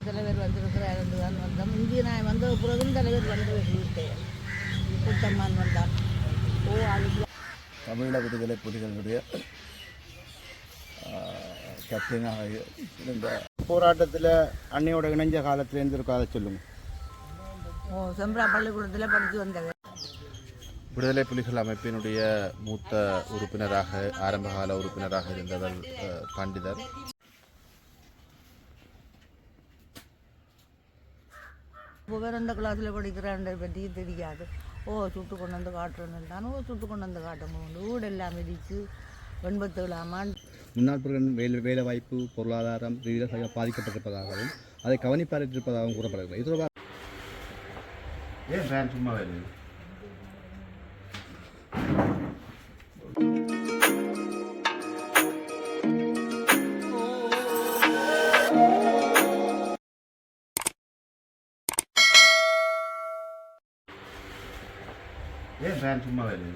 தலைவர் வந்திருக்கிறார் என்று தான் வந்தோம். இந்திய நாய் வந்த பிறகும் தலைவர் வந்து விட்டேன். கூட்டம்மான் வந்தான். தமிழீழ விடுதலை புலிகளுடைய கேப்டனாக இருந்த போராட்டத்தில் அன்னையோட இணைஞ்ச காலத்திலேருந்து இருக்கோ அதை சொல்லுங்க. செம்பரா பள்ளிக்கூடத்தில் படித்து வந்தது. விடுதலை புலிகள் அமைப்பினுடைய மூத்த உறுப்பினராக ஆரம்பகால உறுப்பினராக இருந்தவர் பண்டிதர். வேறு எந்த கிளாஸில் படிக்கிறான்ற பற்றி தெரியாது. சுட்டு கொண்டு வந்து காட்டுறேன்னு தானே சுட்டு கொண்டு வந்து காட்டும் போது ஊடெல்லாம் மிதித்து 87ஆம் ஆண்டு முன்னாள் பிரிவின் வேலை வாய்ப்பு பொருளாதாரம் ரீதியாக பாதிக்கப்பட்டிருப்பதாகவும் அதை கவனிப்பாரிட்டிருப்பதாகவும் கூறப்படுகிறது. இது தொடர்பாக ஏன் ஃபேன் சும்மா வருது? ஏன் ஃபேன் சும்மா வருது?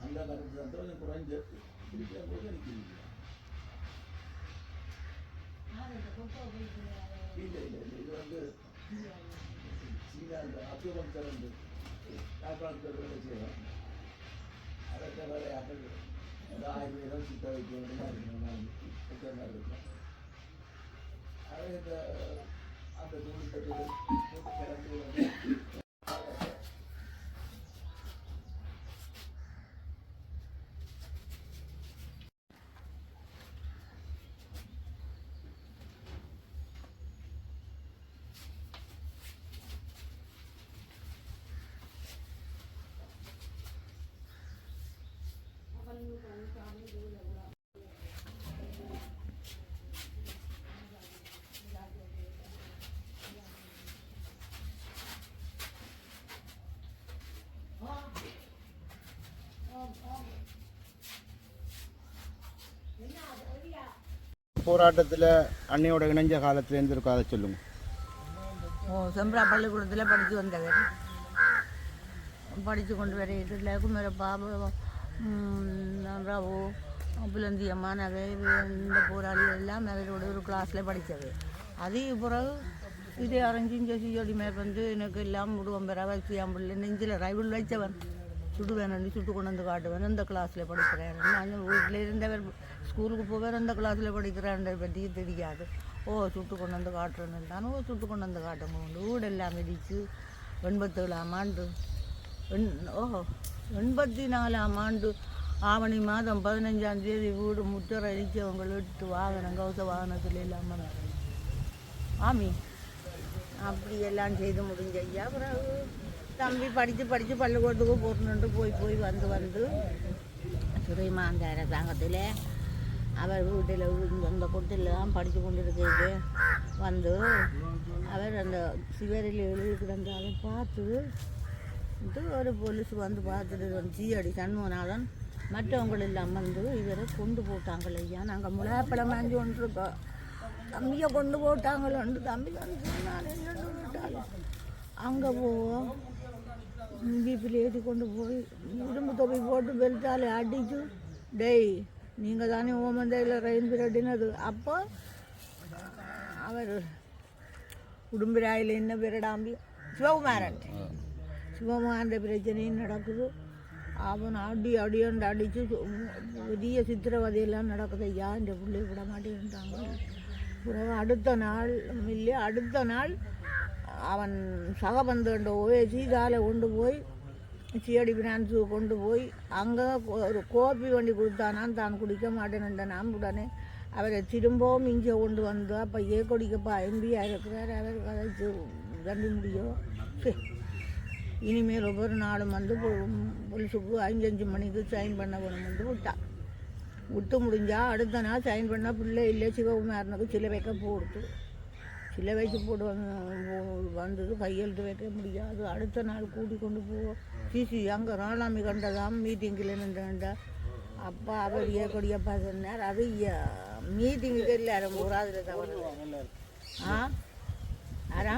அந்த கருத்து கொஞ்சம் குறைஞ்சு இல்லை இது வந்து அத்தியோகம் திறந்து யாழ்ப்பாணத்தில் வேலை செய்யலாம். அதை தவிர யார்கள் 1000 பேரும் சுத்த வைக்க வேண்டியதாக இருக்கணும். இருக்கும் அதை அந்த தூண்டத்தில் கிடந்து போராட்டத்தில் அன்னையோட இணைஞ்ச காலத்திலேருந்து இருக்கோ அதை சொல்லுங்க. செம்பரா பள்ளிக்கூடத்தில் படித்து வந்தவர். படித்து கொண்டு வர வீட்டில் குமர பாபு ராவு புலந்தி அம்மா நகை இந்த போராளிகள் எல்லாம் அவரோட ஒரு கிளாஸில் படித்தது. அதே பிறகு இதே அரைஞ்சும் ஜோடி மேல் வந்து எனக்கு எல்லாம் விடுவோம் பெற வச்சியாம்பிள்ளை நெஞ்சில் ரைவில் வைச்சவன் சுட்டு வேணும்னு சுட்டு கொண்டு வந்து காட்டுவேன். இந்த கிளாஸில் படிக்கிறேன். நான் வீட்டில் இருந்தவர் ஸ்கூலுக்கு போவேன். இந்த கிளாஸில் படிக்கிறேன்ற பற்றி தெரியாது. சுட்டு கொண்டு வந்து காட்டுறேன்னு தானே சுட்டு கொண்டு வந்து காட்டும் போது வீடெல்லாம் மிதித்து 87ஆம் ஆண்டு 84ஆம் ஆண்டு ஆவணி மாதம் 15ஆம் தேதி வீடு முற்றரை அடித்தவங்க 8 வாகனம் கௌச வாகனத்தில் இல்லாமல் ஆமி அப்படி எல்லாம் செய்து முடிஞ்ச ஐயா. பிறகு தம்பி படித்து பள்ளிக்கூடத்துக்கு போட்டுட்டு போய் வந்து சுரைமா அந்த அரசாங்கத்தில் அவர் வீட்டில் அந்த கொட்டில் தான் படித்து கொண்டு இருக்கிறது வந்து அவர் அந்த சிவரில் எழுதிக்கிறாங்க. அதை பார்த்து ஒரு போலீஸ் வந்து பார்த்துட்டு ஜிஅடி சண்முகநாதன் மற்றவங்களெல்லாம் வந்து இவரை கொண்டு போட்டாங்க ஐயா. நாங்கள் முலாப்பழம் வாங்கி கொண்டிருக்கோம். தம்பியை கொண்டு போட்டாங்களோண்டு தம்பி வந்து சொன்னான் என்னென்னு விட்டாலும் அங்கே போவோம் வீப்பில் ஏற்றி கொண்டு போய் இரும்பு தொப்பி போட்டு பெல்ட்டால் அடிச்சு டெய் நீங்கள் தானே ஓமந்தையில் ரெயின் பீரியடினது அப்போ அவர் உடும்பிராயில் என்ன பேரடாம்பி சிவகுமாரன் சிவகுமாரன் பிரச்சனையும் நடக்குது அவன் அடியண்டு அடித்து பெரிய சித்திரவதையெல்லாம் நடக்குது ஐயா இந்த பிள்ளைய விட மாட்டேன்ட்டாங்க. பிறகு அடுத்த நாள் அவன் சகபந்தண்ட போய் சீதாலை கொண்டு போய் சிஐடி பினான்ஸுக்கு கொண்டு போய் அங்கே ஒரு கோப்பி வண்டி கொடுத்தானான் தான் குடிக்க மாட்டேன்னு நான் உடனே அவரை திரும்பவும் இங்கே கொண்டு வந்து அப்போ குடிக்கப்பா எம்பியாக இருக்கிறார் அவர் கதைச்சு தண்டி முடியும். இனிமேல் ஒவ்வொரு நாளும் வந்து போலீஸுக்கு 5 மணிக்கு சைன் பண்ண வேணும் வந்து விட்டு முடிஞ்சால் அடுத்த நாள் சைன் பண்ணால் பிள்ளை இல்லை சிவகுமாரனுக்கு சில வைக்க போடுது சில வச்சு போட்டு வந்தது கையெழுத்து வைக்க முடியாது. அடுத்த நாள் கூட்டி கொண்டு போவோம் சிசி அங்கே ராணாமி கண்டதாம் மீட்டிங்கில் நின்றுண்டா அப்பா அவர் கொடியப்பா சொன்னார் அது மீட்டிங்குக்கு எல்லாரும் போராதில் தவிர ஆரா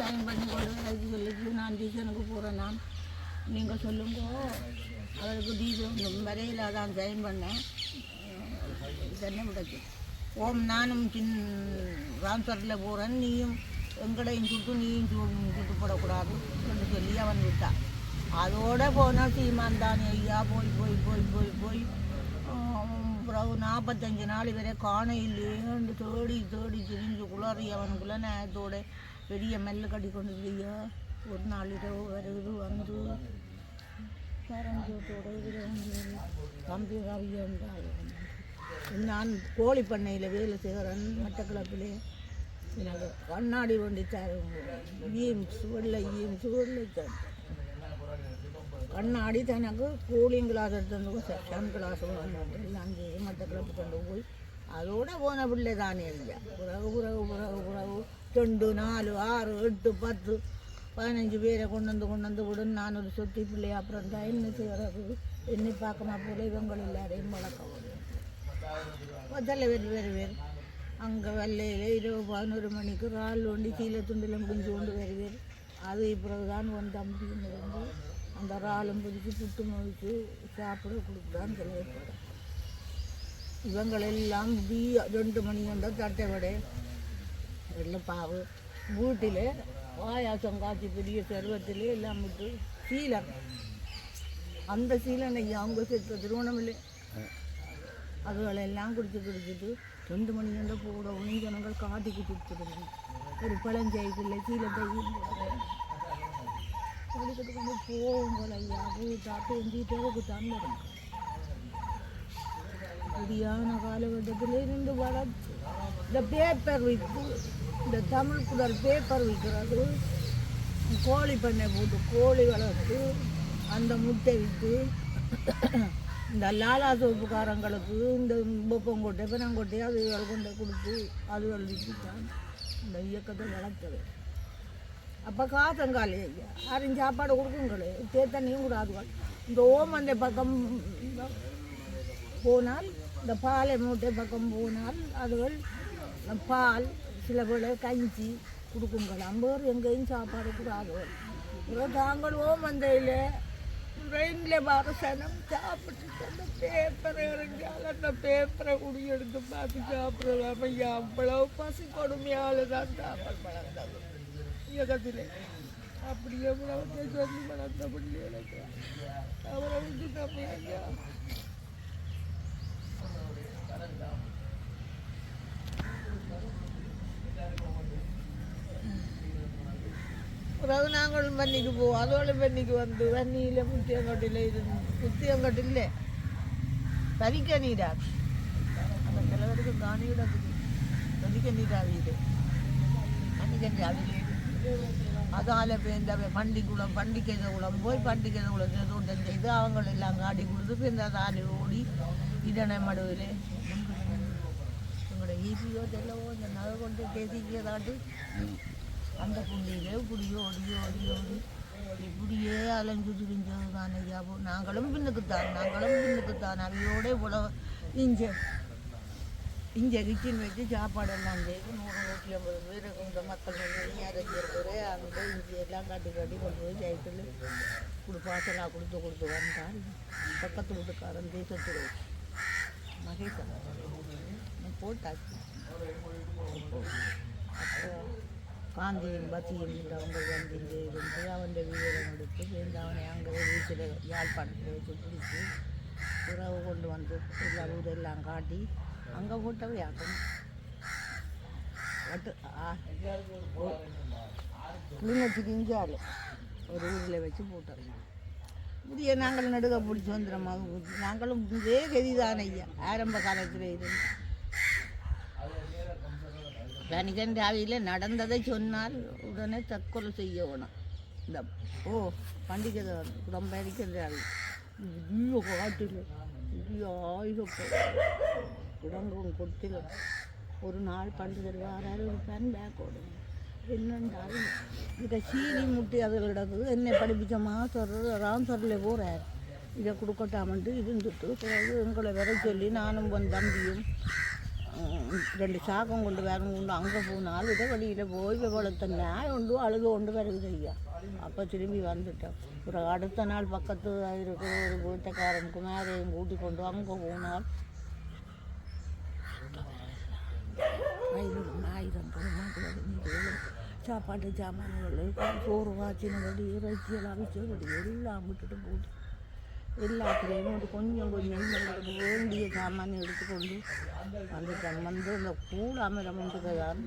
சைன் பண்ணி கொண்டு சொல்லிச்சு நான் டியூஷனுக்கு போகிறேன் நான் நீங்கள் சொல்லுங்க அவருக்கு டியூஷன் வரையில் தான் சைன் பண்ணேன் என்ன முடிச்சு ஓம் நானும் ட்ரான்ஸ்ஃபரில் போகிறேன் நீயும் எங்கடையும் சுட்டு நீயும் சுட்டு போடக்கூடாது என்று சொல்லி அவன் விட்டான். அதோடு போனால் சீமான் தானே ஐயா போய் போய் போய் போய் போய் பிறகு 45 நாள் வரை காண இல்லையேன்னு தேடி திரிஞ்சு குளறி அவனுக்குள்ள நேரத்தோட பெரிய மெல்ல கட்டி கொண்டு இல்லையா ஒரு நாள் இரவு வருது வந்து பரஞ்சோட்டோட இதில் வந்து கம்பி கவியன்றாள். நான் கோழி பண்ணையில் வேலை செய்கிறேன் மட்டக்கிழப்பிலே எனக்கு கண்ணாடி வண்டி ஈம்ஸ் வெள்ளை கண்ணாடி தனக்கு கூலிங் கிளாஸ் எடுத்து சன் கிளாஸ் எல்லாம் மட்டக்கிழப்பு கொண்டு போய் அதோட போன பிள்ளை தானே இல்லையா பிறகு 2 4 6 8 10 15 பேரை கொண்டு வந்து விடும். நான் ஒரு சொத்தி பிள்ளை அப்புறம் தான் என்ன செய்கிறது என்னை பார்க்கமா போல இவங்கள் எல்லாரையும் வளர்க்க முதல்ல வேறு அங்கே வெள்ளையில் இரவு 11 மணிக்கு ரால் வண்டி கீழே துண்டில் முடிஞ்சு கொண்டு வருவேன். அது பிறகுதான் வந்து தம்பின்னு வந்து அந்த ராலும் பிடிச்சி புட்டு மொழிச்சு சாப்பிட கொடுக்குறான்னு சொல்லியிருப்பாங்க. இவங்களெல்லாம் 2 மணி கொண்ட தட்டை வடை வெள்ளைப்பாவு வீட்டில் பாயாசம் காய்ச்சி பெரிய சர்வத்தில் எல்லாம் விட்டு சீலன் அந்த சீலனை அவங்க சேர்த்த திருவண்ணாமலை அதுகளெல்லாம் குடிச்சிட்டு 2 மணி கொண்ட போட உணிஜனங்கள் காட்டிக்கு கொடுத்துருங்க ஒரு பழஞ்சைக்குள்ளே சீலத்தை கொடுத்துட்டு கொண்டு போகும் போல ஐயா வீட்டாட்டு எஞ்சிட்டே தந்துடும். சரியான காலகட்டத்தில் இருந்து வளர்த்து இந்த பேப்பர் விற்று இந்த தமிழ் குடல் பேப்பர் விற்கிறது கோழி பண்ணை போட்டு கோழி வளர்த்து அந்த முட்டை விற்று இந்த லாலா சோப்புக்காரங்களுக்கு இந்த பொப்பங்கொட்டை பெனங்கொட்டை அதுகள் கொண்டு கொடுத்து அதுகள் விற்றுத்தான் இந்த இயக்கத்தை வளர்த்தது. அப்போ காத்தங்காலே ஐயா யாரும் சாப்பாடு கொடுக்குங்களே தேத்தண்ணியும் கூடாதுகள். இந்த ஓமந்தை பக்கம் போனால் இந்த பாலை மூட்டை பக்கம் போனால் அதுகள் பால் சில பேர் கஞ்சி கொடுக்குங்கள். 50 பேர் எங்கேயும் சாப்பாடு கூடாதுகள். தாங்கள் ஓமந்தையில் ட்ரெயினில் வர சனம் சாப்பிட்டு அந்த பேப்பரை இறங்கியால் அந்த பேப்பரை குடி எடுத்து பார்த்து சாப்பிடலாம். ஐயா அவ்வளவு பசி கொடுமையால் தான் சாப்பாடு வளர்ந்தது இயக்கத்தில். அப்படி எவ்வளவு சொல்லி வளர்ந்த பிள்ளைகளுக்கு அவரை விட்டு தம்பி ஐயா பிறகு நாங்கள் வன்னிக்கு போவோம். அதோட வன்னிக்கு வந்து வன்னியில் முத்தியங்கட்டில் இருந்து முத்தியங்கட்டில் பறிக்க நீரா அந்த கிழவருக்கு காணியோட பறிக்க நீரா வீடு அன்னிக்கஞ்சி அதில் அதால் இந்த பண்டிகுளம் பண்டிகைக்குளம் போய் பண்டிகைக்குளத்தை தோட்டம் செய்து அவங்களெல்லாம் காடி கொடுத்து இந்த தாலி ஓடி இதனை மடுவில் உங்களோட ஈஸியோ தெரியவோ இந்த நகை கொண்டு தேசிக்க தாட்டி அந்த புள்ளியிலே இப்படியோ ஓடி இப்படியே அலைஞ்சு திரிஞ்சது தானே ஜாபம். நாங்களும் பின்னுக்குத்தான் அவையோட இவ்வளோ இங்கே கிச்சன் வச்சு சாப்பாடெல்லாம் செய்து 100-150 பேருக்கு இந்த மக்கள் வந்து 200 பேர் அங்கே இஞ்சி எல்லாம் கட்டி கொண்டு போய் சைக்கிள் பாசலாக கொடுத்து வந்தால் பக்கத்து வீட்டுக்காரன் தேசத்தில் மகேசன் போட்டாச்சு. அப்புறம் காந்தியும் பத்தியும் அவங்க வந்து இருந்து அவன் வீரம் எடுத்து சேர்ந்து அவனை அங்கே வீட்டில் யாழ்ப்பாணத்தில் வச்சு பிடிச்சி உறவு கொண்டு வந்து எல்லா ஊரெல்லாம் காட்டி அங்கே போட்டவே ஆகும் கிளிநொச்சிக்கு இஞ்சால் ஒரு ஊரில் வச்சு போட்டோம். புதிய நாங்கள் நடுக பிடிச்சி வந்துடுறோம். நாங்களும் இதே கதிதான ஐயா ஆரம்ப காலத்தில் இருந்து வணிகன் ராவியில் நடந்ததை சொன்னால் உடனே தற்கொலை செய்யணும். இந்த பண்டிகை குடம்பரிக்கிற ராவி ஐயோ காட்டில் ஆயிரம் குடங்கும் கொட்டிலும் ஒரு நாள் பண்டிகை வாராரு ஒரு பேன் பேக் ஓடும் என்னென்றாலும் இதை சீனி முட்டி அதில் கிடக்குது. என்னை படிப்பிச்ச மாசர் ராம்சரில் போகிறார் இதை கொடுக்கட்டாமன்ட்டு இருந்துட்டு பிறகு எங்களை வர சொல்லி நானும் வந்த தம்பியும் 2 சாக்கம் கொண்டு வேறு கொண்டு அங்கே போனால் இதை வழியில் போய் வளர்த்த நியாயம் உண்டு அழுது கொண்டு வருகுது ஐயா. அப்போ திரும்பி வந்துட்டோம். ஒரு அடுத்த நாள் பக்கத்து இருக்கிற ஒரு வீட்டுக்காரனுக்கு மேரையும் கூட்டி கொண்டு அங்கே போனால் 1000 சாப்பாட்டு சாமான்கள் சோறு வாச்சினபடி இறைச்சியெல்லாம் அவிச்சபடி எல்லாம் விட்டுட்டு போட்டு எல்லாத்துலேயும் ஒரு கொஞ்சம் எங்களுக்கு வேண்டிய சாமான் எடுத்துக்கொண்டு வந்துட்டோம். வந்து இந்த கூடாமல் வந்துதான்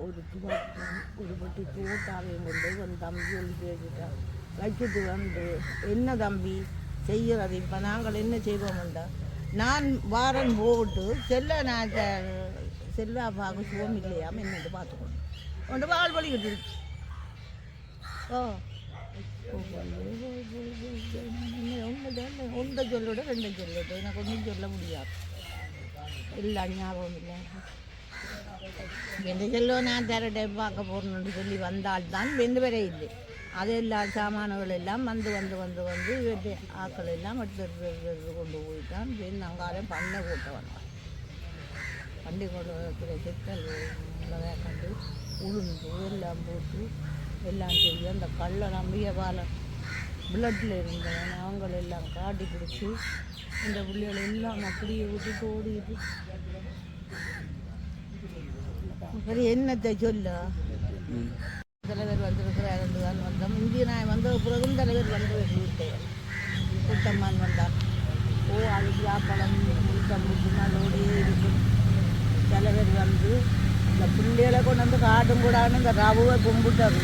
ஒரு பட்டி தோட்டாவையும் கொண்டு ஒரு தம்பி சொல்லி கேட்டுட்டான் வச்சுட்டு வந்து என்ன தம்பி செய்கிறது. இப்போ நாங்கள் என்ன செய்வோம்டா நான் வாரன் போட்டு செல்லாப்பாவுக்கு சுகம் இல்லையாமல் என்னட்டு பார்த்துக்கணும் கொண்டு வாழ் வலிக்கிட்டு இருக்கு. ஒன்றை சொல்லோட 2 சொல்லட்டும் எனக்கு ஒன்றும் சொல்ல முடியாது. இல்லை ஞாபகம் இல்லை. எந்த செல்லோ நான் தர டைம் பார்க்க போகிறேன்னு சொல்லி வந்தால்தான் வெந்து வர இல்லை. அதெல்லாம் சாமான்கள் எல்லாம் வந்து இவற்றை ஆக்கள் எல்லாம் எடுத்து கொண்டு போயிட்டான். வெந்து அங்காலே பண்ணை கூட்ட வந்தான். பண்டி கொண்டு வைக்கிற சிக்கல் கண்டு உளுந்து எல்லாம் போட்டு எல்லாம் செய்ய அந்த கல்லை நம்பிய பாலம் பிளட்டில் இருந்தவன் அவங்களெல்லாம் காட்டி பிடிச்சி இந்த பிள்ளைகள் எல்லாம் அப்படியே விட்டுட்டு ஓடிட்டு சரி என்னத்தை சொல்ல. தலைவர் வந்திருக்கிறார் தான் வந்தோம். இந்திய நாய் வந்த பிறகும் தலைவர் வந்து விட்டேன். குட்டம்மான் வந்தான். அதுக்கு பழம் முழுக்கம் முன்னாலோடையே இருக்கும். தலைவர் வந்து இந்த பிள்ளைகளை கொண்டு வந்து காட்டும் கூடாதுன்னு இந்த ரவுவை கும்பிட்டாரு.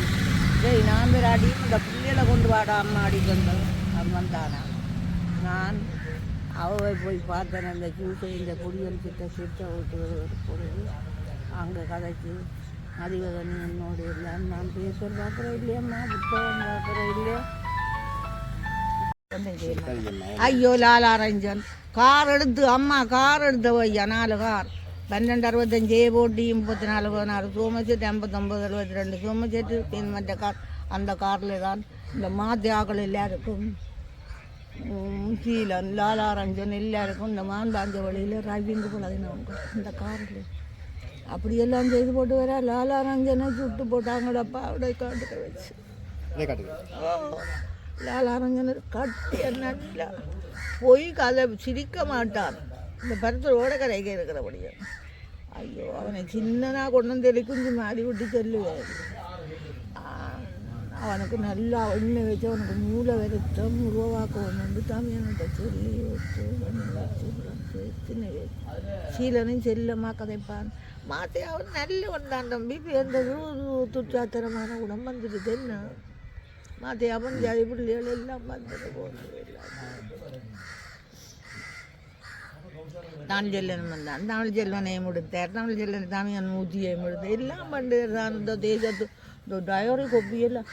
சரி நான் அடி இந்த பிள்ளைகளை கொண்டு வாடா அம்மா அடிக்கொண்டு அவன் வந்தானா. நான் அவை போய் பார்த்தேன். அந்த ஜூஸை இந்த குடியல் சிட்ட விட்டு பொழுது அங்கே கதைச்சி அதிவதன் என்னோடு எல்லாம் நான் பேப்பர் பார்க்குறேன் இல்லையம்மா புத்தகம் பார்க்குறேன் இல்லையா. ஐயோ லாலாரஞ்சன் கார் எடுத்து அம்மா கார் எடுத்த ஐயா 4 கார் 1265 போட்டி 34 16 சோமச்சேட்டு 59 72 சோமச்சேட்டு மற்ற கார். அந்த காரில் தான் இந்த மாத்தியாக்கள் எல்லாருக்கும் சீலன் லாலாரஞ்சன் எல்லாருக்கும் இந்த மாந்தாஞ்ச வழியில் டிரைவிங்கு பழகினவங்க இந்த காரில் அப்படியெல்லாம் செய்து போட்டு வர. லாலாரஞ்சனை சுட்டு போட்டாங்கடப்பா அப்படியே காட்டுக்க வச்சு. லாலாரஞ்சனை கட்டிய நல்லா போய் கதை சிரிக்க மாட்டான். இந்த பருத்தோட கரைக்க இருக்கிறபடியா. ஐயோ அவனை சின்னனாக கொண்டு வந்து தெளிக்குஞ்சு மாடி விட்டு சொல்லுவார். அவனுக்கு நல்லா எண்ணெய் வச்சு அவனுக்கு மூளை வருத்தம் உருவாக்க ஒன்று வந்து தமிழன்கிட்ட சொல்லி வச்சு சின்ன சீலனையும் செல்லமாக கதைப்பான். மாற்றி அவன் நல்ல ஒன்றான் தம்பி. இப்போ எந்த துச்சாத்திரமான குணம் வந்துடுது என்ன மாற்றி அவன் ஜாதி பிள்ளைகள் எல்லாம் வந்துட்டு போகிறது எல்லாம். தமிழ் செல்லன் வந்தான். தமிழ் செல்வனையும் எடுத்தார். தமிழ் செல்லன் தமிழன் மூச்சியையும் எடுத்தார். எல்லாம் பண்ணுறது தான். இந்த தேசத்து இந்த டயோரி கொப்பியெல்லாம்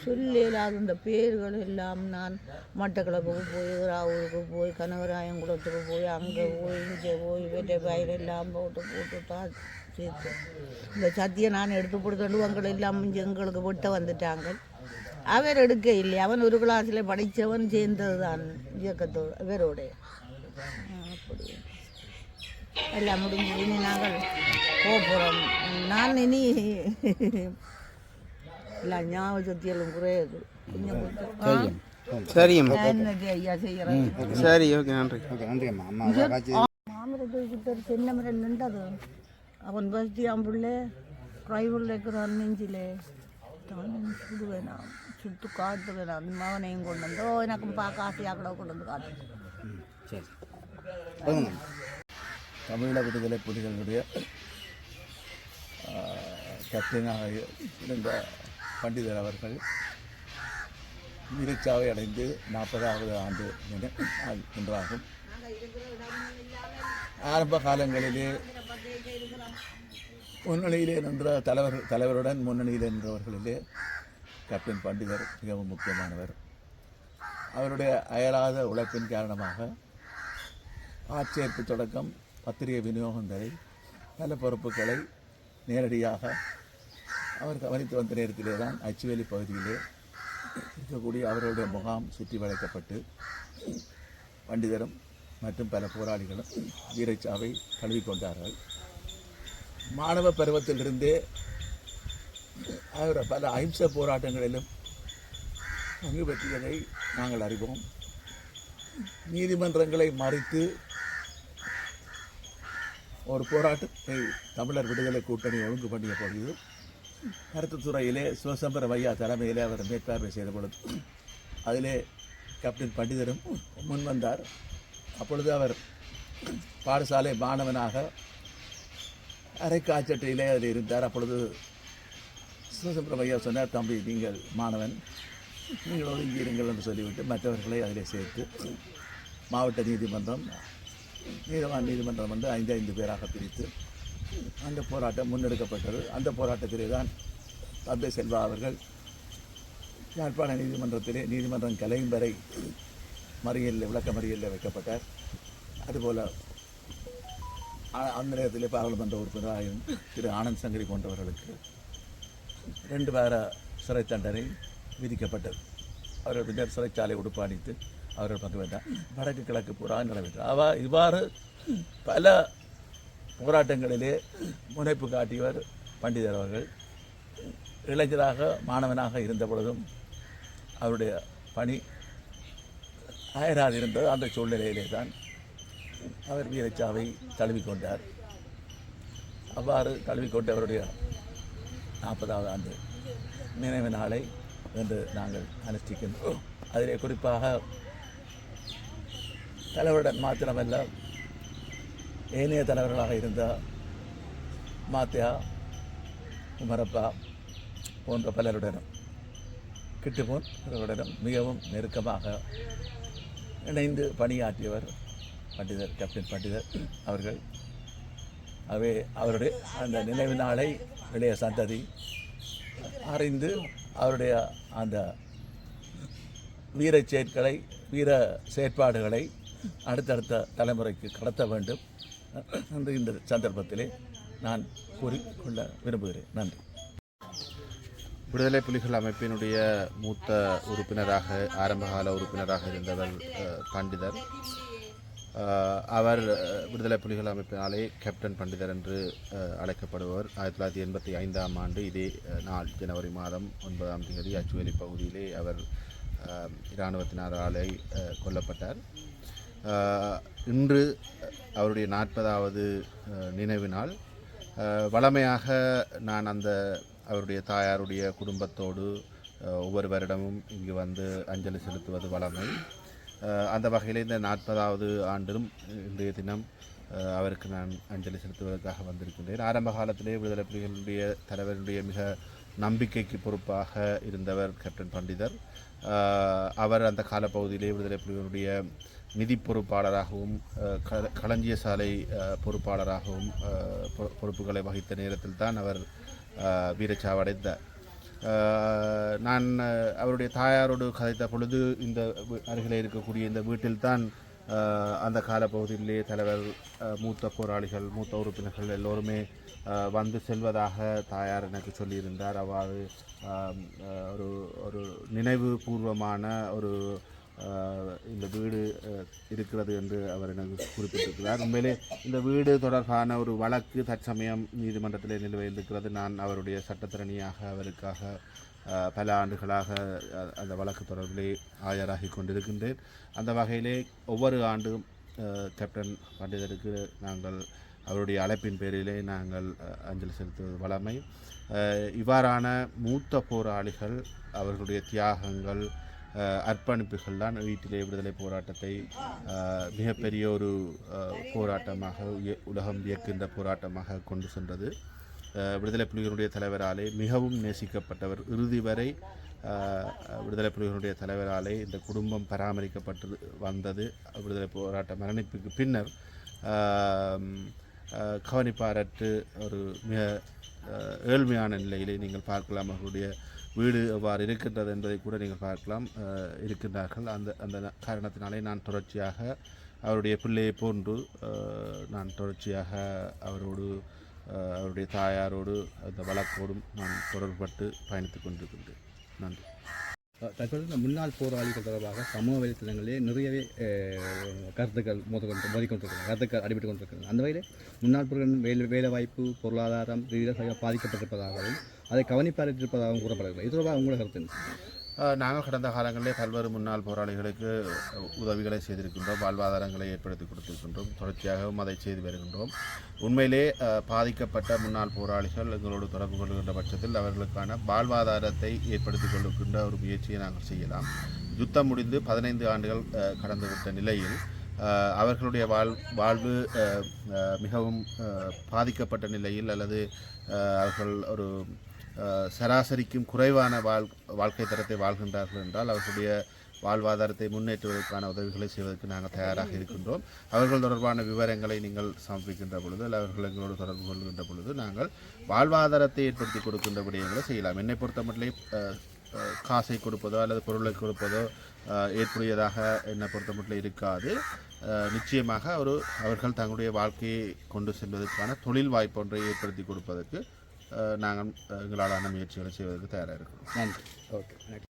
சொல்லலாது. இந்த பேர்கள் எல்லாம் நான் மட்டக்களப்புக்கு போய் ராவூருக்கு போய் கனகராயங்குளத்துக்கு போய் அங்கே போய் இங்கே போய் வெட்டை பயிர் எல்லாம் போட்டு தான் சேர்த்து இந்த சத்தியை நான் எடுத்து கொடுத்துட்டு உங்களை எல்லாம் எங்களுக்கு விட்ட வந்துட்டாங்க. அவர் எடுக்க இல்லை. அவன் ஒரு கிளாஸில் படித்தவன் சேர்ந்தது தான் இயக்கத்தோடு இவரோடைய. அப்படி எல்லாம் முடிஞ்சு இனி நாங்கள் போகிறோம். நான் இனி இல்லை ஞாபகத்தியலும் குறையாது கொஞ்சம் கொஞ்சம் சரிம்மா என்னது ஐயா செய்கிறேன். சரி ஓகே நன்றி. ஓகே நன்றிம்மா. அம்மா மாமரத்துக்கிட்ட தென்னை மரம் நின்றது அவன் பஸ்தியான் பிள்ளை ட்ரைவரில் இருக்கிறான் நெஞ்சிலே தான் சுடுவேன் நான் சுட்டு காட்டுவேன் நான் மகனையும் கொண்டு வந்தோ எனக்கும் பார்க்க ஆசையாக கூட கொண்டு வந்து காட்டு. சரி சொல்லுங்க. தமிழீழ விடுதலை புலிகளுடைய கேப்டனாக இருந்த பண்டிதர் அவர்கள் வீரச்சாவை அடைந்து 40வது ஆண்டு என்றாகும். ஆரம்ப காலங்களிலே முன்னணியிலே நின்ற தலைவருடன் முன்னணியில் நின்றவர்களிலே கேப்டன் பண்டிதர் மிகவும் முக்கியமானவர். அவருடைய அயராத உழைப்பின் காரணமாக ஆட்சேர்ப்பு தொடக்கம் பத்திரிகை விநியோகம் வரை பல பொறுப்புகளை நேரடியாக அவர் கவனித்து வந்த நேரத்திலே தான் அச்சுவேலி பகுதியிலே இருக்கக்கூடிய அவருடைய முகாம் சுற்றி வளைக்கப்பட்டு பண்டிதரும் மற்றும் பல போராளிகளும் வீரச்சாவை தழுவிக்கொண்டார்கள். மாணவ பருவத்திலிருந்தே அவர் பல அஹிம்சை போராட்டங்களிலும் பங்கு பெற்றதை நாங்கள் அறிவோம். நீதிமன்றங்களை மறித்து ஒரு போராட்டத்தை தமிழர் விடுதலை கூட்டணி ஒழுங்கு பண்ணிய பொழுது கருத்துத்துறையிலே சிவசம்பரம் ஐயா தலைமையிலே அவர் மேற்பார்வை செய்த பொழுது அதிலே கேப்டன் பண்டிதரும் முன்வந்தார். அப்பொழுது அவர் பாடசாலை மாணவனாக அரைக்காச்சட்டையிலே அதில் இருந்தார். அப்பொழுது சிவசம்பரம் ஐயா சொன்னார், தம்பி நீங்கள் மாணவன், நீங்கள் ஒதுங்கியிருங்கள் என்று சொல்லிவிட்டு மற்றவர்களை அதிலே சேர்த்து மாவட்ட நீதிமன்றம் நீதவான் நீதிமன்றம் வந்து 5 பேராக பிரித்து அந்த போராட்டம் முன்னெடுக்கப்பட்டது. அந்த போராட்டத்திலே தான் தந்தை செல்வா அவர்கள் யாழ்ப்பாண நீதிமன்றத்திலே நீதிமன்றம் கலையும் வரை மறியலில் விளக்க மறியலில் வைக்கப்பட்டார். அதுபோல் அந்த நேரத்திலே பாராளுமன்ற உறுப்பினராக திரு ஆனந்த் சங்கரி போன்றவர்களுக்கு 2 வார சிறை தண்டனை விதிக்கப்பட்டது. அவர்கள் பின்னர் சிறைச்சாலை உடுப்பாணித்து அவர்கள் பங்கு பெற்றார். வடக்கு கிழக்கு பூரா நிறைவேற்றார். இவ்வாறு பல போராட்டங்களிலே முனைப்பு காட்டியவர் பண்டிதர் அவர்கள். இளைஞராக மாணவனாக இருந்த பொழுதும் அவருடைய பணி அயராதிருந்தது. அந்த சூழ்நிலையிலே தான் அவர் வீரச்சாவை தழுவிக்கொண்டார். அவ்வாறு தழுவிக்கொண்டு அவருடைய 40வது ஆண்டு நினைவு நாளை என்று நாங்கள் அனுஷ்டிக்கின்றோம். அதிலே குறிப்பாக தலைவருடன் மாத்திரமல்ல ஏனைய தலைவர்களாக இருந்த மாத்தியா உமரப்பா போன்ற பலருடனும் கிட்டுமோன் மிகவும் நெருக்கமாக இணைந்து பணியாற்றியவர் பண்டிதர் கேப்டன் பண்டிதர் அவர்கள். அவே அவருடைய அந்த நினைவு நாளை இளைய சந்ததி அறிந்து அவருடைய அந்த வீர செயற்பாடுகளை அடுத்தடுத்த தலைமுறைக்கு கடத்த வேண்டும் என்று இந்த சந்தர்ப்பத்திலே நான் கூறிக்கொள்ள விரும்புகிறேன். நன்றி. விடுதலை புலிகள் அமைப்பினுடைய மூத்த உறுப்பினராக ஆரம்பகால உறுப்பினராக இருந்தவர் பண்டிதர். அவர் விடுதலை புலிகள் அமைப்பினாலே கேப்டன் பண்டிதர் என்று அழைக்கப்படுபவர். 1985ஆம் ஆண்டு இதே நாள் ஜனவரி மாதம் 9ஆம் தேதி அச்சுவேலி பகுதியிலே அவர் இராணுவத்தினராலே கொல்லப்பட்டார். இன்று அவருடைய 40வது நினைவு நாள். வழமையாக நான் அவருடைய தாயாருடைய குடும்பத்தோடு ஒவ்வொரு வருடமும் இங்கு வந்து அஞ்சலி செலுத்துவது வழமை. அந்த வகையில் இந்த 40வது ஆண்டிலும் இன்றைய தினம் அவருக்கு நான் அஞ்சலி செலுத்துவதற்காக வந்திருக்கின்றேன். ஆரம்ப காலத்திலே விடுதலை புலிகளுடைய தலைவருடைய மிக நம்பிக்கைக்கு பொறுப்பாக இருந்தவர் கேப்டன் பண்டிதர். அவர் அந்த காலப்பகுதியிலே விடுதலை புலிகளுடைய நிதி பொறுப்பாளராகவும் களஞ்சிய சாலை பொறுப்பாளராகவும் பொறுப்புகளை வகித்த நேரத்தில் தான் அவர் வீரச்சாவடைந்தார். நான் அவருடைய தாயாரோடு கதைத்த பொழுது இந்த அருகிலே இருக்கக்கூடிய இந்த வீட்டில்தான் அந்த காலப்பகுதியிலே தலைவர் மூத்த போராளிகள் மூத்த உறுப்பினர்கள் எல்லோருமே வந்து செல்வதாக தாயார் எனக்கு சொல்லியிருந்தார். அவ்வாறு ஒரு நினைவு பூர்வமான ஒரு இந்த வீடு இருக்கிறது என்று அவர் எனக்கு குறிப்பிட்டிருக்கிறார். உண்மையிலே இந்த வீடு தொடர்பான ஒரு வழக்கு தற்சமயம் நீதிமன்றத்தில் நிலுவையில் இருக்கிறது. நான் அவருடைய சட்டத்திறனியாக அவருக்காக பல ஆண்டுகளாக அந்த வழக்கு தொடர்பிலே ஆஜராகி கொண்டிருக்கின்றேன். அந்த வகையிலே ஒவ்வொரு ஆண்டும் கேப்டன் பண்டிதருக்கு நாங்கள் அவருடைய அழைப்பின் பேரிலே நாங்கள் அஞ்சலி செலுத்துவது வழமை. இவ்வாறான மூத்த போராளிகள் அவர்களுடைய தியாகங்கள் அர்ப்பணிப்புகள் தான் வீட்டிலே விடுதலை போராட்டத்தை மிகப்பெரிய ஒரு போராட்டமாக உலகம் வியக்கின்ற போராட்டமாக கொண்டு சென்றது. விடுதலை புலிகளுடைய தலைவராலே மிகவும் நேசிக்கப்பட்டவர். இறுதி வரை விடுதலை புலிகளுடைய தலைவராலே இந்த குடும்பம் பராமரிக்கப்பட்டு வந்தது. விடுதலை போராட்ட மரணிப்புக்கு பின்னர் கவனிப்பாரற்று ஒரு மிக ஏழ்மையான நிலையிலே நீங்கள் பார்க்கலாம். அவர்களுடைய வீடு எவ்வாறு இருக்கின்றது என்பதை கூட நீங்கள் பார்க்கலாம். இருக்கின்றார்கள். அந்த காரணத்தினாலே நான் தொடர்ச்சியாக அவருடைய பிள்ளையை போன்று நான் தொடர்ச்சியாக அவருடைய தாயாரோடு அந்த வழக்கோடும் நான் தொடர்பட்டு பயணித்துக் கொண்டிருக்கின்றேன். நன்றி. தற்போது இந்த முன்னாள் போராளிகள் தொடர்பாக சமூக வலைத்தளங்களிலே நிறையவே கருத்துக்கள் மோதிக்கொண்டிருக்கிறது, கருத்துக்கள் அடிபட்டு கொண்டிருக்கிறது. அந்த வகையில் முன்னாள் போராளிகள் வேலைவாய்ப்பு பொருளாதாரம் ரீதியாக பாதிக்கப்பட்டிருப்பதாகவும் அதை கவனிப்பாரிட்டிருப்பதாகவும் கூறப்படுகிறது. இது தொடர்பாக உங்களோட கருத்து? நாங்கள் கடந்த காலங்களிலே பல்வேறு முன்னாள் போராளிகளுக்கு உதவிகளை செய்திருக்கின்றோம், வாழ்வாதாரங்களை ஏற்படுத்தி கொடுத்திருக்கின்றோம், தொடர்ச்சியாகவும் அதை செய்து வருகின்றோம். உண்மையிலே பாதிக்கப்பட்ட முன்னாள் போராளிகள் எங்களோடு தொடர்பு கொள்கின்ற பட்சத்தில் அவர்களுக்கான வாழ்வாதாரத்தை ஏற்படுத்தி கொள்கின்ற ஒரு முயற்சியை நாங்கள் செய்யலாம். யுத்தம் முடிந்து 15 ஆண்டுகள் கடந்துவிட்ட நிலையில் அவர்களுடைய வாழ்வு மிகவும் பாதிக்கப்பட்ட நிலையில் அல்லது அவர்கள் ஒரு சராசரிக்கும் குறைவான வாழ்க்கை தரத்தை வாழ்கின்றார்கள் என்றால் அவர்களுடைய வாழ்வாதாரத்தை முன்னேற்றுவதற்கான உதவிகளை செய்வதற்கு நாங்கள் தயாராக இருக்கின்றோம். அவர்கள் தொடர்பான விவரங்களை நீங்கள் சமர்ப்பிக்கின்ற பொழுது அல்ல அவர்கள் எங்களோடு தொடர்பு கொள்கின்ற பொழுது நாங்கள் வாழ்வாதாரத்தை ஏற்படுத்தி கொடுக்கின்ற விடயங்களை செய்யலாம். என்னை பொறுத்தமட்டிலே காசை கொடுப்பதோ அல்லது பொருளை கொடுப்பதோ ஏற்புடையதாக என்னை பொறுத்தமட்டில் இருக்காது. நிச்சயமாக அவர்கள் தங்களுடைய வாழ்க்கையை கொண்டு செல்வதற்கான தொழில் வாய்ப்பு ஒன்றை ஏற்படுத்தி கொடுப்பதற்கு நாங்கள் எங்களாலான முயற்சிகளை செய்வதற்கு தயாராக இருக்கிறோம். நன்றி. ஓகே.